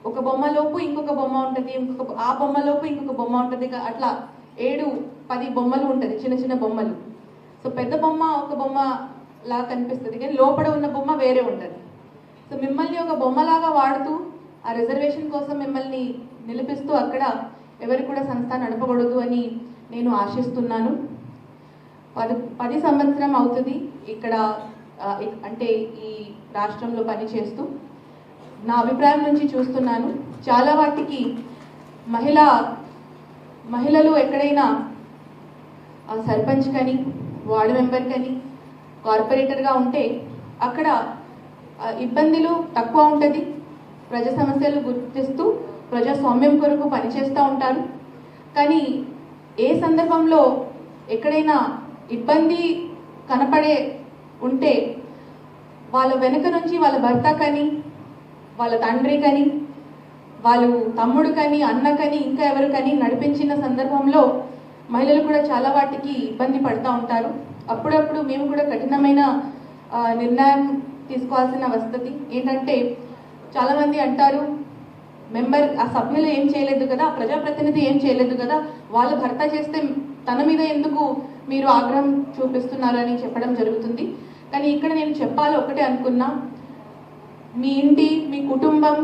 ఒక బొమ్మలోపు ఇంకొక బొమ్మ ఉంటుంది, ఇంకొక ఆ బొమ్మలోపు ఇంకొక బొమ్మ ఉంటుంది, అట్లా 7-10 బొమ్మలు ఉంటుంది, చిన్న చిన్న బొమ్మలు. సో పెద్ద బొమ్మ ఒక బొమ్మ లాగా కనిపిస్తుంది కానీ లోపల ఉన్న బొమ్మ వేరే ఉంటుంది. సో మిమ్మల్ని ఒక బొమ్మలాగా వాడుతూ ఆ రిజర్వేషన్ కోసం మిమ్మల్ని నిలిపిస్తూ అక్కడ ఎవరు కూడా సంస్థ నడపకూడదు అని నేను ఆశిస్తున్నాను. 10 సంవత్సరం అవుతుంది ఇక్కడ అంటే ఈ రాష్ట్రంలో పనిచేస్తూ. నా అభిప్రాయం నుంచి చూస్తున్నాను, చాలా వాటికి మహిళలు ఎక్కడైనా సర్పంచ్ కానీ వార్డు మెంబర్ కానీ కార్పొరేటర్గా ఉంటే అక్కడ ఇబ్బందులు తక్కువ ఉంటుంది, ప్రజా సమస్యలు గుర్తిస్తూ ప్రజాస్వామ్యం కొరకు పనిచేస్తూ ఉంటారు. కానీ ఏ సందర్భంలో ఎక్కడైనా ఇబ్బంది కనపడే ఉంటే వాళ్ళ వెనుక నుంచి వాళ్ళ భర్త కానీ వాళ్ళ తండ్రి కానీ వాళ్ళు తమ్ముడు కానీ అన్న కానీ ఇంకా ఎవరు కానీ నడిపించిన సందర్భంలో మహిళలు కూడా చాలా వాటికి ఇబ్బంది పడుతూ ఉంటారు. అప్పుడప్పుడు మేము కూడా కఠినమైన నిర్ణయం తీసుకోవాల్సిన వస్తుంది. ఏంటంటే చాలామంది అంటారు, ఆ సభ్యులు ఏం చేయలేదు కదా, ప్రజాప్రతినిధి ఏం చేయలేదు కదా, వాళ్ళ భర్త చేస్తే తన మీద ఎందుకు మీరు ఆగ్రహం చూపిస్తున్నారని చెప్పడం జరుగుతుంది. కానీ ఇక్కడ నేను చెప్పాలి ఒకటే అనుకున్నా, మీ ఇంటి, మీ కుటుంబం,